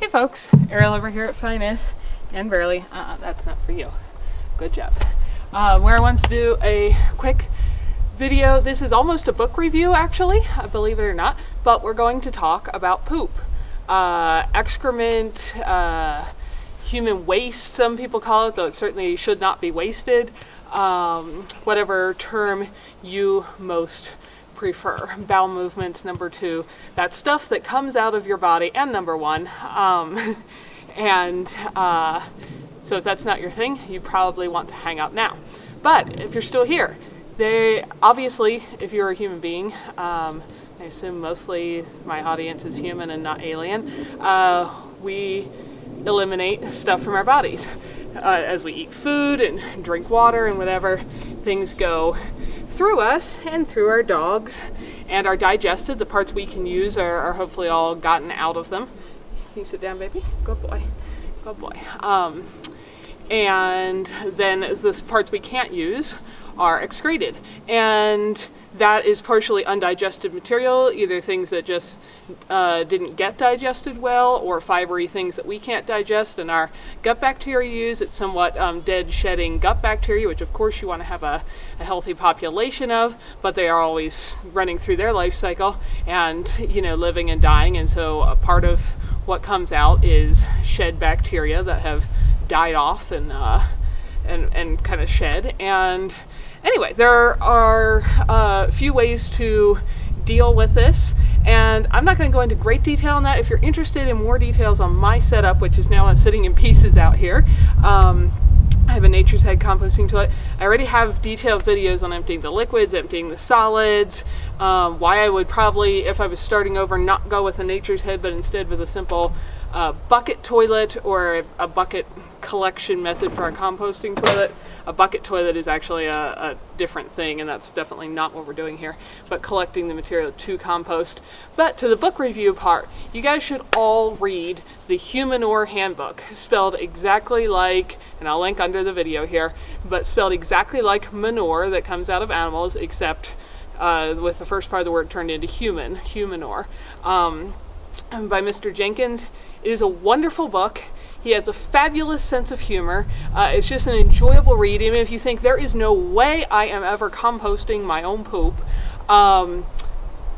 folks, Ariel over here at Nyth, and Barely. That's not for you. Good job. Where I wanted to do a quick video. This is almost a book review, actually, believe it or not, but we're going to talk about poop, excrement, human waste, some people call it, though it certainly should not be wasted. Whatever term you most prefer. Bowel movements, number 2. That stuff that comes out of your body, and number 1. So if that's not your thing, you probably want to hang out now. But if you're still here, obviously, if you're a human being, I assume mostly my audience is human and not alien, we eliminate stuff from our bodies. As we eat food and drink water and whatever, things go through us and through our dogs and are digested. The parts we can use are hopefully all gotten out of them. Can you sit down, baby? Good boy. Good boy. And then the parts we can't use are excreted. And that is partially undigested material, either things that just didn't get digested well, or fibery things that we can't digest, and our gut bacteria use. It's somewhat dead shedding gut bacteria, which of course you want to have a healthy population of, but they are always running through their life cycle and, you know, living and dying. And so a part of what comes out is shed bacteria that have died off and kind of shed. And anyway, there are a few ways to deal with this, and I'm not going to go into great detail on that. If you're interested in more details on my setup, which is now sitting in pieces out here, I have a Nature's Head composting toilet. I already have detailed videos on emptying the liquids, emptying the solids, why I would probably, if I was starting over, not go with a Nature's Head, but instead with a simple bucket toilet or a bucket collection method for a composting toilet. A bucket toilet is actually a different thing, and that's definitely not what we're doing here, but collecting the material to compost. But to the book review part, you guys should all read the Humanure Handbook, spelled exactly like, and I'll link under the video here, but spelled exactly like manure that comes out of animals, except with the first part of the word turned into humanure, by Mr. Jenkins. It is a wonderful book. He has a fabulous sense of humor. It's just an enjoyable read. Even if you think there is no way I am ever composting my own poop,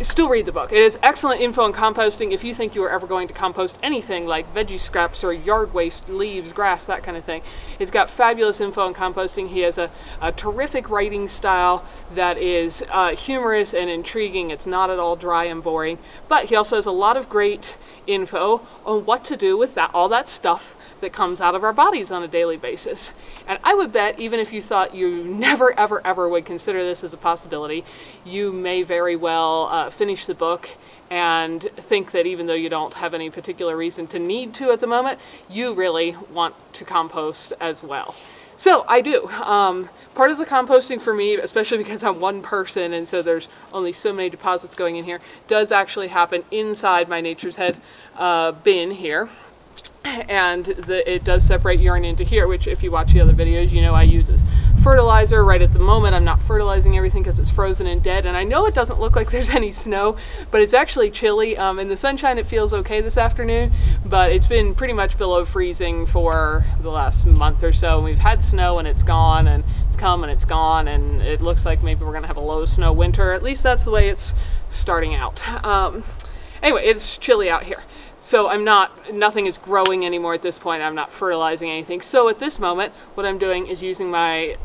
still read the book. It has excellent info on composting if you think you are ever going to compost anything like veggie scraps or yard waste, leaves, grass, that kind of thing. It's got fabulous info on composting. He has a terrific writing style that is humorous and intriguing. It's not at all dry and boring, but he also has a lot of great info on what to do with all that stuff that comes out of our bodies on a daily basis. And I would bet, even if you thought you never ever ever would consider this as a possibility, you may very well finish the book and think that even though you don't have any particular reason to need to at the moment, you really want to compost as well. So I do. Part of the composting for me, especially because I'm one person and so there's only so many deposits going in here, does actually happen inside my Nature's Head bin here. And it does separate urine into here, which if you watch the other videos, you know I use as fertilizer. Right at the moment, I'm not fertilizing everything because it's frozen and dead. And I know it doesn't look like there's any snow, but it's actually chilly. In the sunshine, it feels okay this afternoon, but it's been pretty much below freezing for the last month or so. We've had snow and it's gone, and it's come and it's gone, and it looks like maybe we're going to have a low snow winter. At least that's the way it's starting out. Anyway, it's chilly out here. So nothing is growing anymore at this point. I'm not fertilizing anything. So at this moment, what I'm doing is using my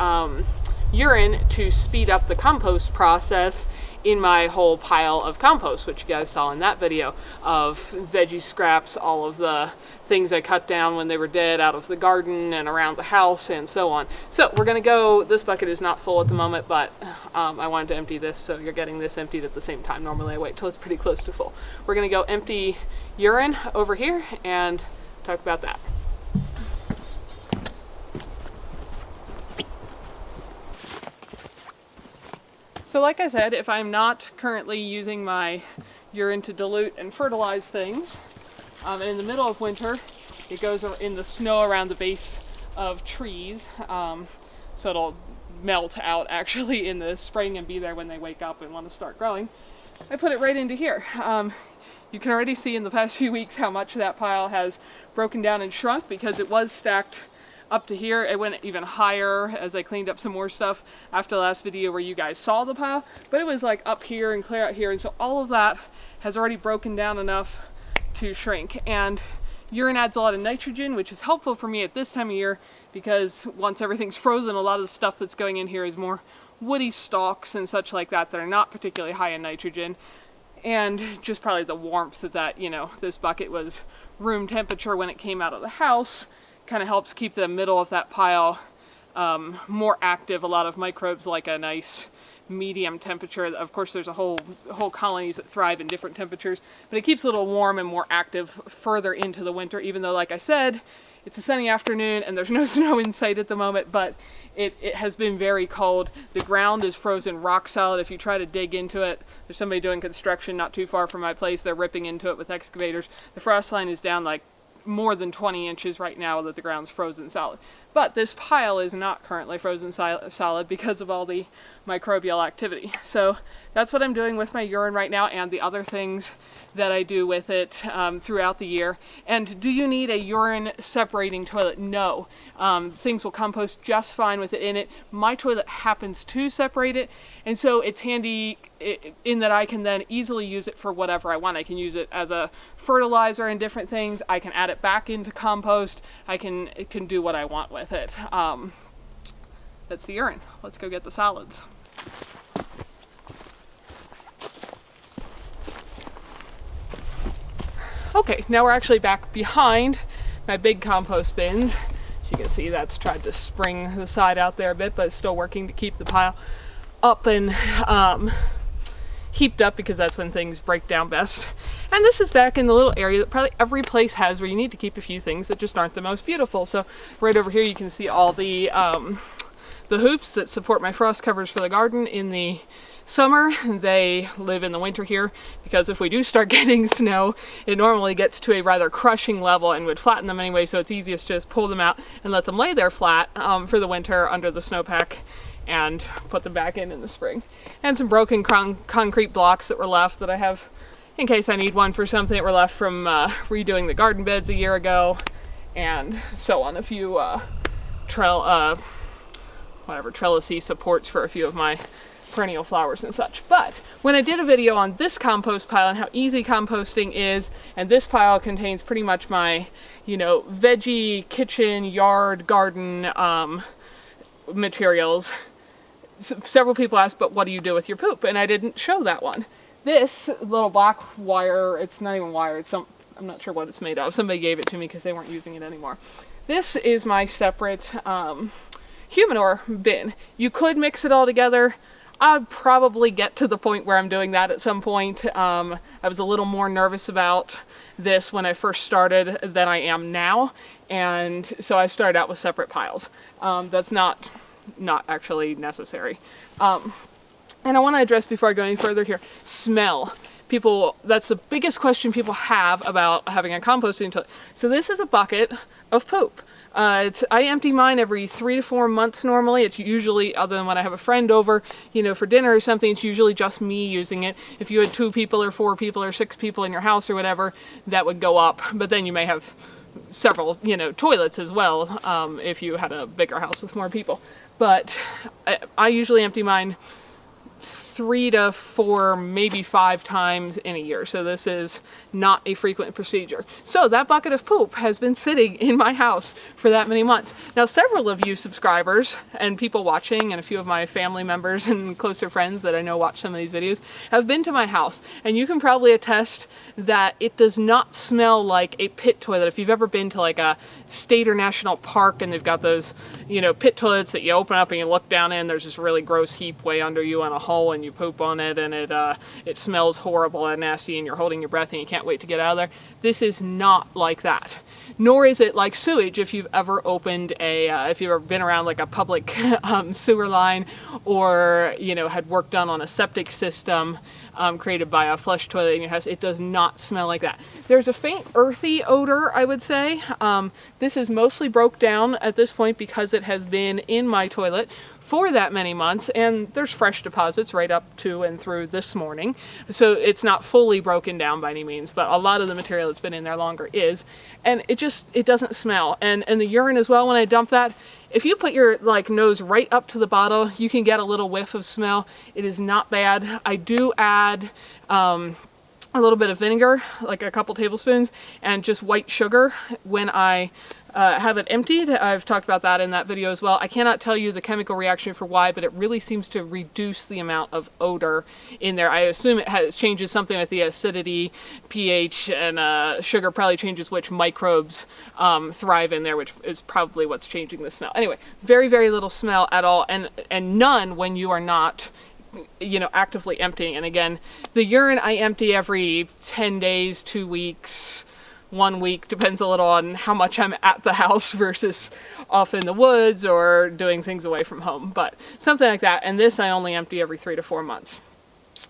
urine to speed up the compost process in my whole pile of compost, which you guys saw in that video of veggie scraps, all of the things I cut down when they were dead out of the garden and around the house and so on. So we're going to go, this bucket is not full at the moment, but I wanted to empty this, so you're getting this emptied at the same time. Normally I wait till it's pretty close to full. We're going to go empty urine over here and talk about that. So like I said, if I'm not currently using my urine to dilute and fertilize things, and in the middle of winter, it goes in the snow around the base of trees, so it'll melt out actually in the spring and be there when they wake up and want to start growing. I put it right into here. you can already see in the past few weeks how much that pile has broken down and shrunk, because it was stacked up to here. It went even higher as I cleaned up some more stuff after the last video where you guys saw the pile, but it was like up here and clear out here, and so all of that has already broken down enough to shrink. And urine adds a lot of nitrogen, which is helpful for me at this time of year, because once everything's frozen, a lot of the stuff that's going in here is more woody stalks and such like that that are not particularly high in nitrogen. And just probably the warmth that, you know, this bucket was room temperature when it came out of the house kind of helps keep the middle of that pile more active. A lot of microbes like a nice medium temperature. Of course, there's a whole colonies that thrive in different temperatures, but it keeps it a little warm and more active further into the winter, even though, like I said, it's a sunny afternoon and there's no snow in sight at the moment, but it has been very cold. The ground is frozen rock solid. If you try to dig into it, there's somebody doing construction not too far from my place. They're ripping into it with excavators. The frost line is down like more than 20 inches right now that the ground's frozen solid. But this pile is not currently frozen solid because of all the microbial activity. So that's what I'm doing with my urine right now, and the other things that I do with it throughout the year. And do you need a urine separating toilet? No. Things will compost just fine with it in it. My toilet happens to separate it, and so it's handy in that I can then easily use it for whatever I want. I can use it as a fertilizer and different things. I can add it back into compost. It can do what I want with it. That's the urine. Let's go get the solids. Okay, now we're actually back behind my big compost bins. As you can see, that's tried to spring the side out there a bit, but it's still working to keep the pile up and heaped up, because that's when things break down best. And this is back in the little area that probably every place has, where you need to keep a few things that just aren't the most beautiful. So right over here you can see all the hoops that support my frost covers for the garden in the summer. They live in the winter here, because if we do start getting snow, it normally gets to a rather crushing level and would flatten them anyway, so it's easiest to just pull them out and let them lay there flat for the winter under the snowpack, and put them back in the spring. And some broken concrete blocks that were left that I have in case I need one for something that were left from redoing the garden beds a year ago, and so on. A few trellisy supports for a few of my perennial flowers and such. But when I did a video on this compost pile and how easy composting is, and this pile contains pretty much my, you know, veggie, kitchen, yard, garden materials, several people asked, but what do you do with your poop? And I didn't show that one. This little black wire, it's not even wire, it's I'm not sure what it's made of. Somebody gave it to me because they weren't using it anymore. This is my separate Humanure bin. You could mix it all together. I'd probably get to the point where I'm doing that at some point. I was a little more nervous about this when I first started than I am now, and so I started out with separate piles. That's not actually necessary. And I want to address, before I go any further here, smell. That's the biggest question people have about having a composting toilet. So this is a bucket of poop. I empty mine every 3 to 4 months normally. It's usually, other than when I have a friend over, you know, for dinner or something, it's usually just me using it. If you had 2 people or 4 people or 6 people in your house or whatever, that would go up. But then you may have several, you know, toilets as well, if you had a bigger house with more people. But I usually empty mine 3 to 4, maybe 5 times in a year. So this is not a frequent procedure. So that bucket of poop has been sitting in my house for that many months. Now, several of you subscribers and people watching, and a few of my family members and closer friends that I know watch some of these videos, have been to my house, and you can probably attest that it does not smell like a pit toilet. If you've ever been to like a state or national park and they've got those, you know, pit toilets that you open up and you look down in, there's this really gross heap way under you on a hole, and you poop on it, and it smells horrible and nasty, and you're holding your breath and you can't wait to get out of there. This is not like that. Nor is it like sewage. If you've ever opened if you've ever been around like a public sewer line, or, you know, had work done on a septic system created by a flush toilet in your house, it does not smell like that. There's a faint earthy odor, I would say. This is mostly broke down at this point because it has been in my toilet for that many months, and there's fresh deposits right up to and through this morning, so it's not fully broken down by any means, but a lot of the material that's been in there longer is, and it doesn't smell. And the urine as well, when I dump that, if you put your nose right up to the bottle, you can get a little whiff of smell. It is not bad. I do add a little bit of vinegar, like a couple tablespoons, and just white sugar when I have it emptied. I've talked about that in that video as well. I cannot tell you the chemical reaction for why, but it really seems to reduce the amount of odor in there. I assume it changes something with the acidity, pH, and sugar probably changes which microbes thrive in there, which is probably what's changing the smell. Anyway, very, very little smell at all, and none when you are not actively emptying. And again, the urine I empty every 10 days, 2 weeks, 1 week, depends a little on how much I'm at the house versus off in the woods or doing things away from home, but something like that. And this I only empty every 3 to 4 months.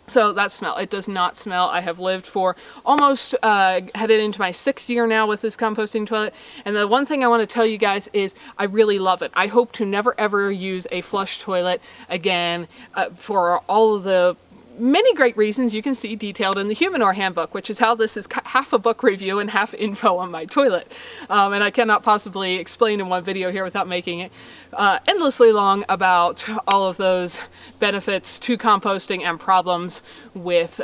So that smell, it does not smell. I have lived for almost headed into my 6th year now with this composting toilet, and the one thing I want to tell you guys is I really love it. I hope to never ever use a flush toilet again for all of the many great reasons you can see detailed in the Humanure Handbook, which is how this is half a book review and half info on my toilet. And I cannot possibly explain in one video here without making it endlessly long about all of those benefits to composting and problems with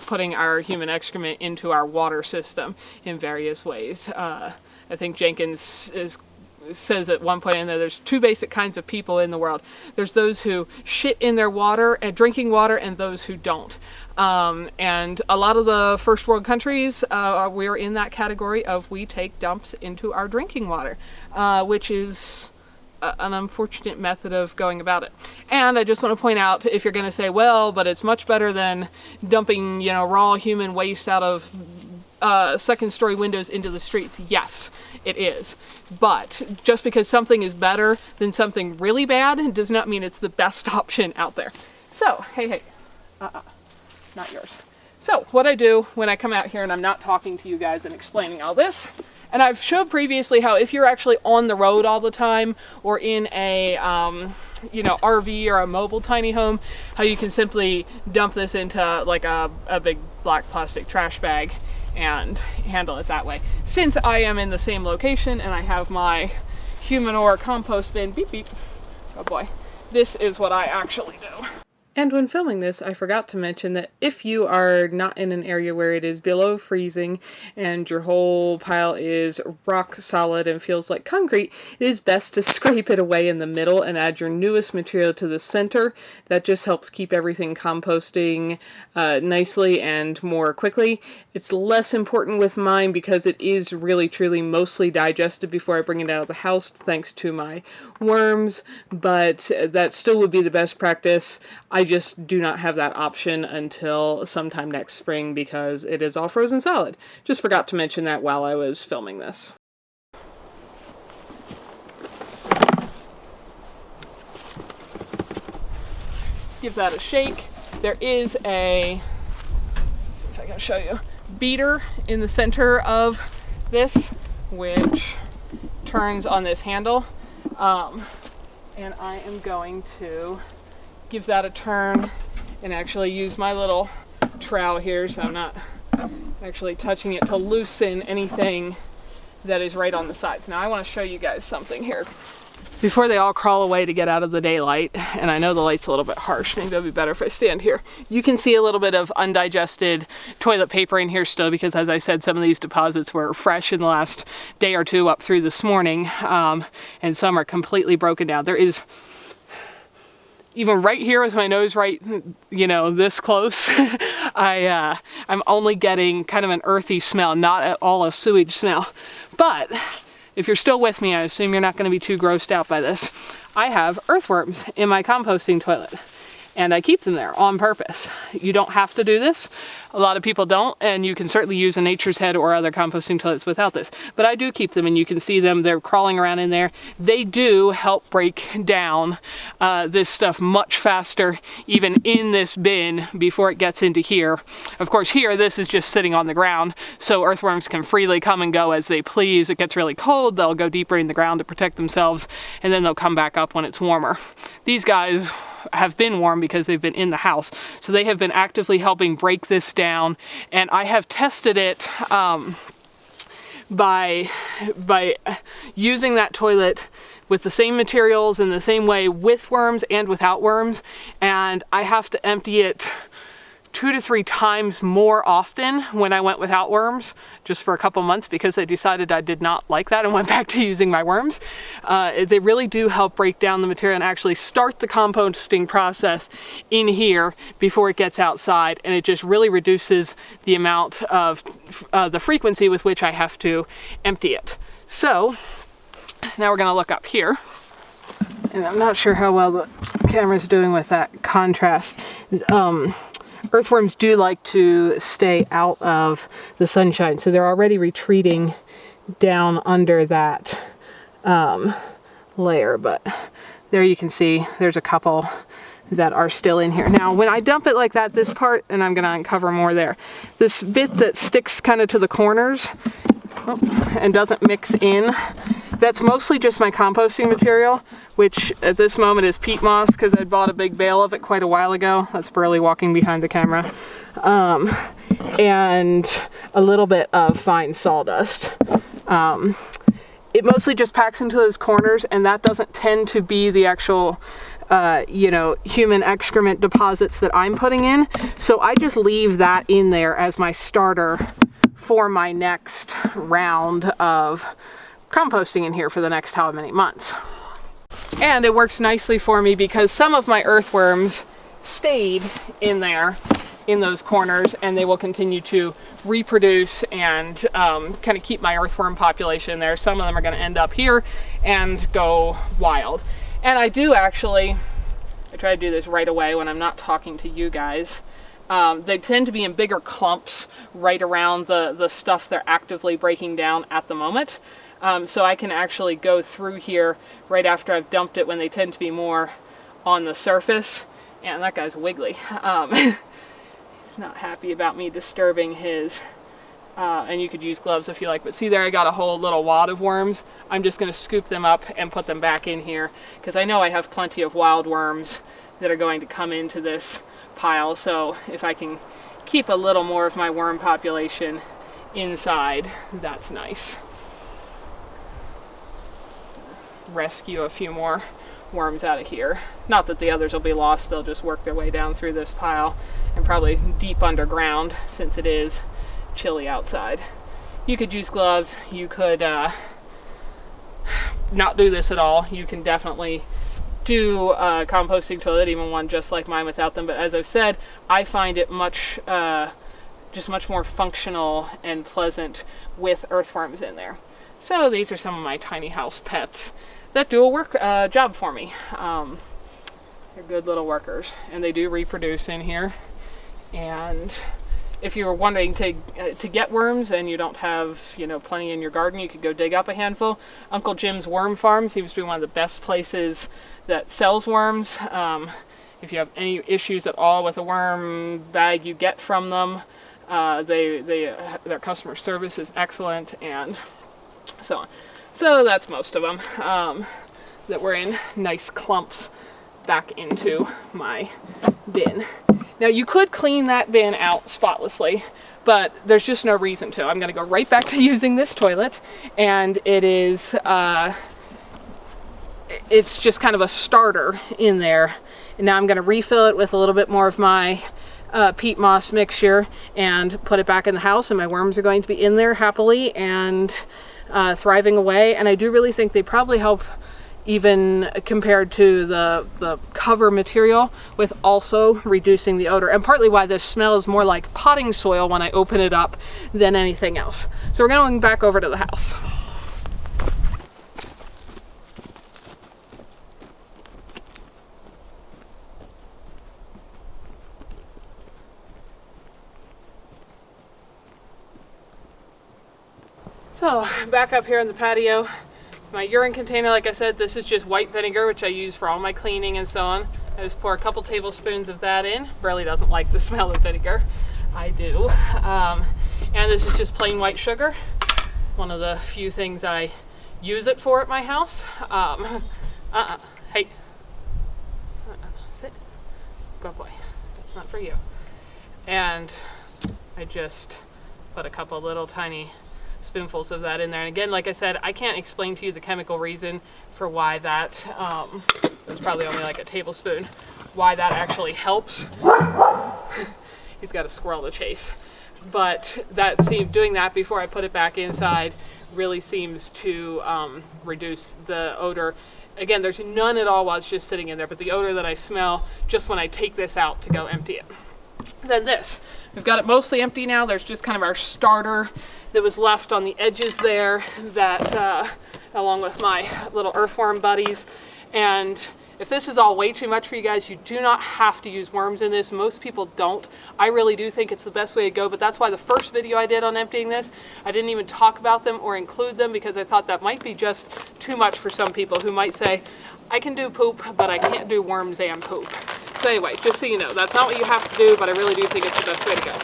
putting our human excrement into our water system in various ways. I think Jenkins says at one point in there, there's 2 basic kinds of people in the world. There's those who shit in their water and drinking water, and those who don't. And a lot of the first world countries, we're in that category of we take dumps into our drinking water, which is an unfortunate method of going about it. And I just want to point out, if you're going to say, well, but it's much better than dumping, raw human waste out of second-story windows into the streets. Yes, it is. But just because something is better than something really bad does not mean it's the best option out there. So, hey, not yours. So, what I do when I come out here and I'm not talking to you guys and explaining all this, and I've showed previously how if you're actually on the road all the time or in a RV or a mobile tiny home, how you can simply dump this into like a big black plastic trash bag and handle it that way. Since I am in the same location and I have my Humanure compost bin, beep beep, oh boy, this is what I actually do. And when filming this, I forgot to mention that if you are not in an area where it is below freezing and your whole pile is rock solid and feels like concrete, it is best to scrape it away in the middle and add your newest material to the center. That just helps keep everything composting nicely and more quickly. It's less important with mine because it is really truly mostly digested before I bring it out of the house, thanks to my worms, but that still would be the best practice. I just do not have that option until sometime next spring because it is all frozen solid. Just forgot to mention that while I was filming this. Give that a shake. There is a, let's see if I can show you, beater in the center of this, which turns on this handle. And I am going to give that a turn and actually use my little trowel here so I'm not actually touching it to loosen anything that is right on the sides. Now I want to show you guys something here before they all crawl away to get out of the daylight, and I know the light's a little bit harsh, maybe that'd be better if I stand here. You can see a little bit of undigested toilet paper in here still because, as I said, some of these deposits were fresh in the last day or two up through this morning, and some are completely broken down. There is, even right here with my nose right, this close, I'm only getting kind of an earthy smell, not at all a sewage smell. But if you're still with me, I assume you're not going to be too grossed out by this. I have earthworms in my composting toilet. and I keep them there on purpose. You don't have to do this. A lot of people don't, and you can certainly use a Nature's Head or other composting toilets without this. But I do keep them, and you can see them. They're crawling around in there. They do help break down this stuff much faster, even in this bin, before it gets into here. Of course, here, this is just sitting on the ground, so earthworms can freely come and go as they please. It gets really cold, they'll go deeper in the ground to protect themselves, and then they'll come back up when it's warmer. These guys have been warm because they've been in the house, so they have been actively helping break this down, and I have tested it by using that toilet with the same materials in the same way, with worms and without worms, and I have to empty it 2 to 3 times more often when I went without worms, just for a couple months, because I decided I did not like that and went back to using my worms. They really do help break down the material and actually start the composting process in here before it gets outside, and it just really reduces the amount of the frequency with which I have to empty it. So now we're going to look up here, and I'm not sure how well the camera's doing with that contrast. Earthworms do like to stay out of the sunshine, so they're already retreating down under that layer, but there you can see there's a couple that are still in here. Now, when I dump it like that, this part, and I'm going to uncover more there, this bit that sticks kind of to the corners and doesn't mix in, that's mostly just my composting material, which at this moment is peat moss, because I bought a big bale of it quite a while ago. That's Burley walking behind the camera. And a little bit of fine sawdust. It mostly just packs into those corners, and that doesn't tend to be the actual human excrement deposits that I'm putting in. So I just leave that in there as my starter for my next round of composting in here for the next how many months. And it works nicely for me because some of my earthworms stayed in there in those corners, and they will continue to reproduce and kind of keep my earthworm population there. Some of them are going to end up here and go wild. And I do actually, I try to do this right away when I'm not talking to you guys. They tend to be in bigger clumps right around the stuff they're actively breaking down at the moment. So I can actually go through here right after I've dumped it when they tend to be more on the surface. And that guy's wiggly. He's not happy about me disturbing his, and you could use gloves if you like, but see there I got a whole little wad of worms. I'm just going to scoop them up and put them back in here, because I know I have plenty of wild worms that are going to come into this pile, so if I can keep a little more of my worm population inside, that's nice. Rescue a few more worms out of here. Not that the others will be lost, they'll just work their way down through this pile and probably deep underground since it is chilly outside. You could use gloves, you could not do this at all. You can definitely do a composting toilet, even one just like mine without them, but as I've said, I find it much more functional and pleasant with earthworms in there. So these are some of my tiny house pets that do a work job for me. They're good little workers, and they do reproduce in here. And if you were wondering to get worms and you don't have plenty in your garden, you could go dig up a handful. Uncle Jim's Worm Farm seems to be one of the best places that sells worms. If you have any issues at all with a worm bag you get from them, their customer service is excellent, and so on. So that's most of them that were in nice clumps back into my bin. Now you could clean that bin out spotlessly, but there's just no reason to. I'm going to go right back to using this toilet, and it's just kind of a starter in there. And now I'm going to refill it with a little bit more of my peat moss mixture and put it back in the house, and my worms are going to be in there happily and thriving away. And I do really think they probably help, even compared to the cover material, with also reducing the odor, and partly why this smells more like potting soil when I open it up than anything else. So we're going back over to the house. So back up here in the patio, my urine container, like I said, this is just white vinegar, which I use for all my cleaning and so on. I just pour a couple tablespoons of that in. Burley doesn't like the smell of vinegar. I do. And this is just plain white sugar. One of the few things I use it for at my house. Hey. Sit. Good boy. That's not for you. And I just put a couple little tiny spoonfuls of that in there. And again, like I said, I can't explain to you the chemical reason for why that, it's probably only like a tablespoon, why that actually helps. He's got a squirrel to chase. But doing that before I put it back inside really seems to reduce the odor. Again, there's none at all while it's just sitting in there, but the odor that I smell just when I take this out to go empty it. Then this, we've got it mostly empty now. There's just kind of our starter that was left on the edges there, that along with my little earthworm buddies. And if this is all way too much for you guys, you do not have to use worms in this. Most people don't. I really do think it's the best way to go, but that's why the first video I did on emptying this, I didn't even talk about them or include them, because I thought that might be just too much for some people who might say, I can do poop, but I can't do worms and poop. So anyway, just so you know, that's not what you have to do, but I really do think it's the best way to go.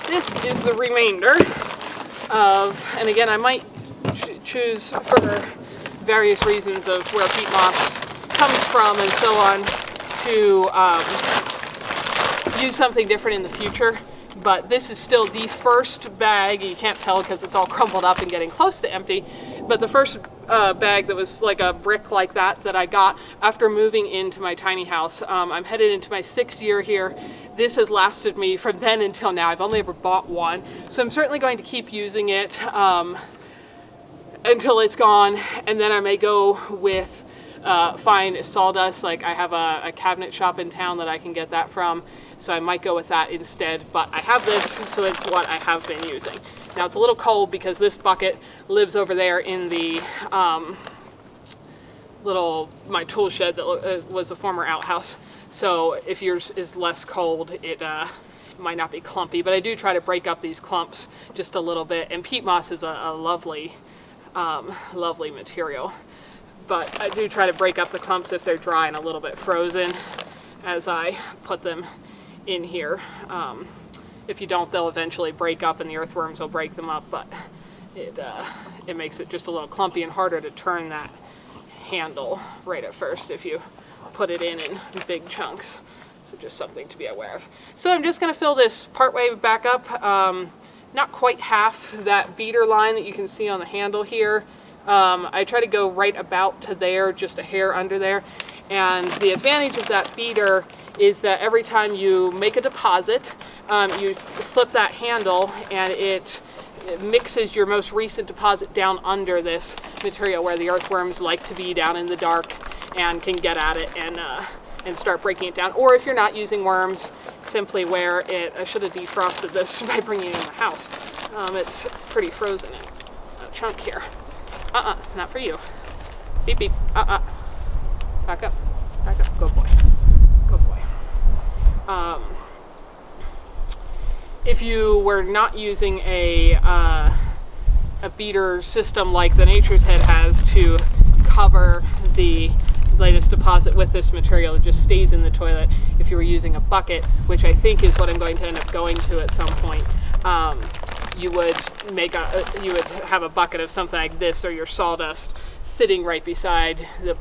This is the remainder of, and again, I might choose for various reasons of where peat moss comes from and so on to use something different in the future. But this is still the first bag. You can't tell because it's all crumpled up and getting close to empty, but the first bag that was like a brick like that I got after moving into my tiny house. I'm headed into my 6th year here. This has lasted me from then until now. I've only ever bought one, so I'm certainly going to keep using it until it's gone, and then I may go with find sawdust. Like I have a cabinet shop in town that I can get that from, so I might go with that instead. But I have this, so it's what I have been using. Now it's a little cold because this bucket lives over there in the my tool shed that was a former outhouse. So if yours is less cold, it might not be clumpy. But I do try to break up these clumps just a little bit. And peat moss is a lovely, lovely material. But I do try to break up the clumps if they're dry and a little bit frozen as I put them in here. If you don't, they'll eventually break up and the earthworms will break them up, but it makes it just a little clumpy and harder to turn that handle right at first if you put it in big chunks. So just something to be aware of. So I'm just going to fill this partway back up, not quite half that beater line that you can see on the handle here. I try to go right about to there, just a hair under there. And the advantage of that beater is that every time you make a deposit, you flip that handle and it mixes your most recent deposit down under this material where the earthworms like to be, down in the dark, and can get at it and start breaking it down. Or if you're not using worms, simply wear it. I should have defrosted this by bringing it in the house. It's pretty frozen in a chunk here. Not for you. Beep, beep. Back up. Back up. Good boy. Good boy. If you were not using a beater system like the Nature's Head has to cover the latest deposit with this material, it just stays in the toilet. If you were using a bucket, which I think is what I'm going to end up going to at some point, you would have a bucket of something like this or your sawdust sitting right beside the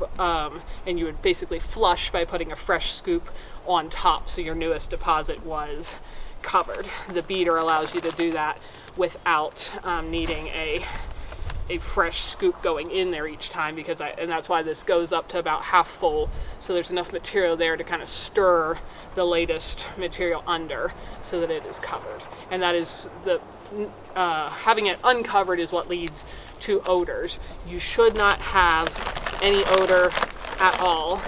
and you would basically flush by putting a fresh scoop on top so your newest deposit was covered. The beater allows you to do that without needing a fresh scoop going in there each time, because and that's why this goes up to about half full, so there's enough material there to kind of stir the latest material under so that it is covered. And that is the having it uncovered is what leads to odors. You should not have any odor at all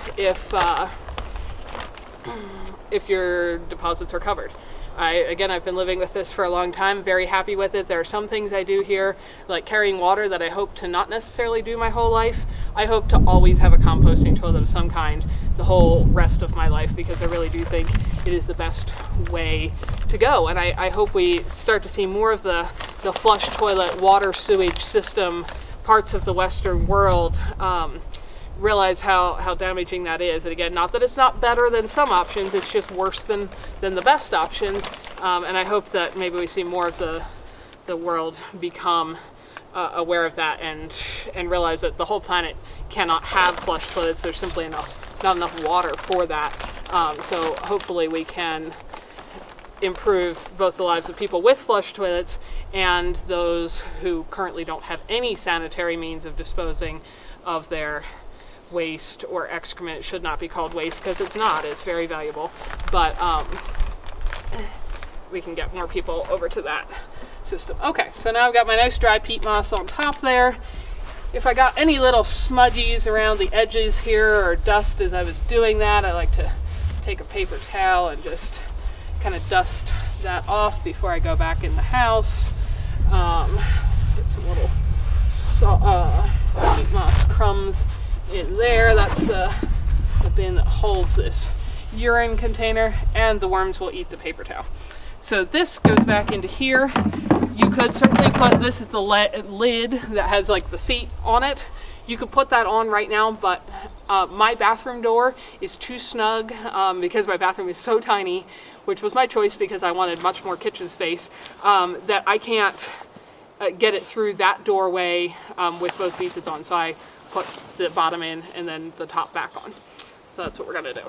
if your deposits are covered. I've been living with this for a long time, very happy with it. There are some things I do here, like carrying water, that I hope to not necessarily do my whole life. I hope to always have a composting toilet of some kind the whole rest of my life, because I really do think it is the best way to go. And I hope we start to see more of the the flush toilet water sewage system parts of the Western world realize how damaging that is. And again, not that it's not better than some options, it's just worse than the best options. And I hope that maybe we see more of the world become aware of that and realize that the whole planet cannot have flush toilets. There's simply not enough water for that. So hopefully we can improve both the lives of people with flush toilets and those who currently don't have any sanitary means of disposing of their waste or excrement. It should not be called waste because it's not. It's very valuable. But we can get more people over to that system. Okay, so now I've got my nice dry peat moss on top there. If I got any little smudgies around the edges here or dust as I was doing that, I like to take a paper towel and just kind of dust that off before I go back in the house. Get some little peat moss crumbs in there. That's the bin that holds this urine container, and the worms will eat the paper towel. So this goes back into here. You could certainly put, this is the lid that has like the seat on it. You could put that on right now, but my bathroom door is too snug because my bathroom is so tiny, which was my choice because I wanted much more kitchen space, that I can't get it through that doorway with both pieces on. So I put the bottom in and then the top back on. So that's what we're gonna do.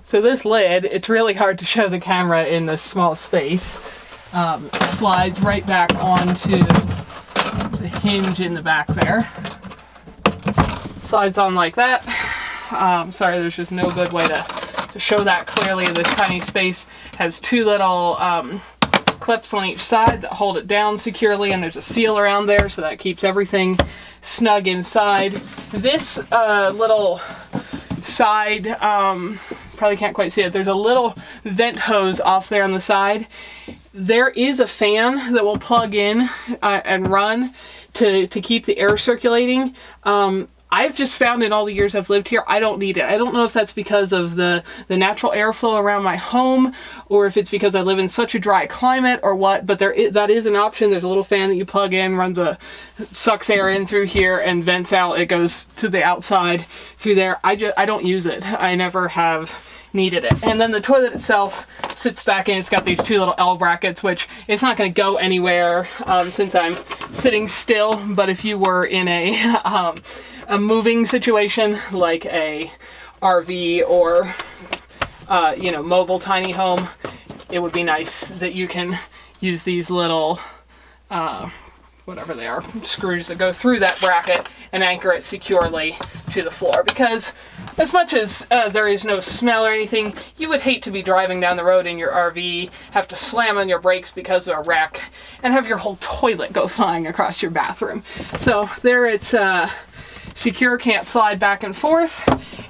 So this lid, it's really hard to show the camera in this small space, slides right back onto the hinge in the back there. Slides on like that. Sorry, there's just no good way to show that clearly. This tiny space has two little clips on each side that hold it down securely, and there's a seal around there so that keeps everything snug inside. This little side, probably can't quite see it, there's a little vent hose off there on the side. There is a fan that will plug in and run to keep the air circulating. I've just found in all the years I've lived here, I don't need it. I don't know if that's because of the natural airflow around my home, or if it's because I live in such a dry climate or what, but that is an option. There's a little fan that you plug in, sucks air in through here and vents out. It goes to the outside through there. I don't use it. I never have needed it. And then the toilet itself sits back in. It's got these two little L brackets, which it's not going to go anywhere since I'm sitting still. But if you were in a moving situation like a RV or mobile tiny home, it would be nice that you can use these little whatever they are, screws that go through that bracket and anchor it securely to the floor. Because as much as there is no smell or anything, you would hate to be driving down the road in your RV, have to slam on your brakes because of a wreck, and have your whole toilet go flying across your bathroom. So there it's secure, can't slide back and forth,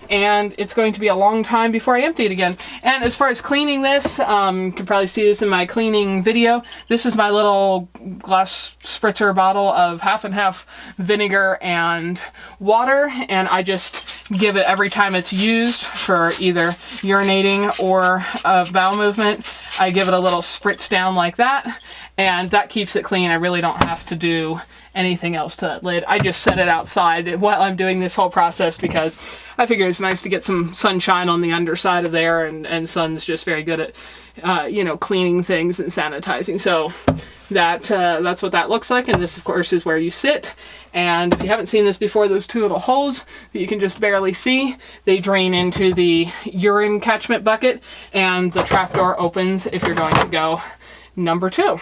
and it's going to be a long time before I empty it again. And as far as cleaning this, you can probably see this in my cleaning video. This is my little glass spritzer bottle of half and half vinegar and water, and I just give it every time it's used for either urinating or bowel movement. I give it a little spritz down like that, and that keeps it clean. I really don't have to do anything else to that lid. I just set it outside while I'm doing this whole process because I figure it's nice to get some sunshine on the underside of there, and sun's just very good at cleaning things and sanitizing. So that's what that looks like, and this of course is where you sit. And if you haven't seen this before, those two little holes that you can just barely see, they drain into the urine catchment bucket, and the trapdoor opens if you're going to go number 2.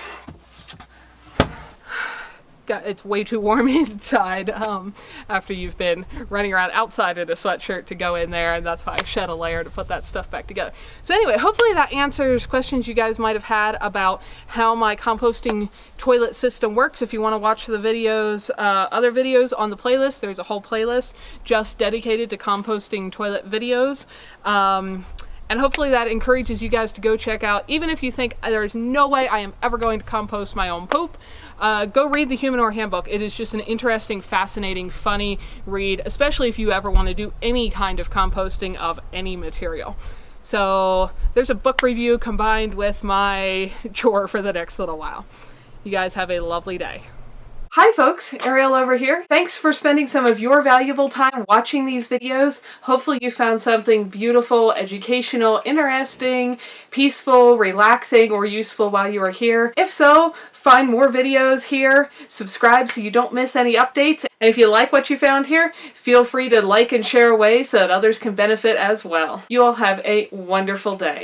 It's way too warm inside after you've been running around outside in a sweatshirt to go in there, and that's why I shed a layer to put that stuff back together. So anyway, hopefully that answers questions you guys might have had about how my composting toilet system works. If you want to watch the videos, other videos on the playlist, there's a whole playlist just dedicated to composting toilet videos. And hopefully that encourages you guys to go check out, even if you think there's no way I am ever going to compost my own poop. go read the Humanure Handbook. It is just an interesting, fascinating, funny read, especially if you ever want to do any kind of composting of any material. So there's a book review combined with my chore for the next little while. You guys have a lovely day. Hi folks, Ariel over here. Thanks for spending some of your valuable time watching these videos. Hopefully you found something beautiful, educational, interesting, peaceful, relaxing, or useful while you were here. If so, find more videos here, subscribe so you don't miss any updates, and if you like what you found here, feel free to like and share away so that others can benefit as well. You all have a wonderful day.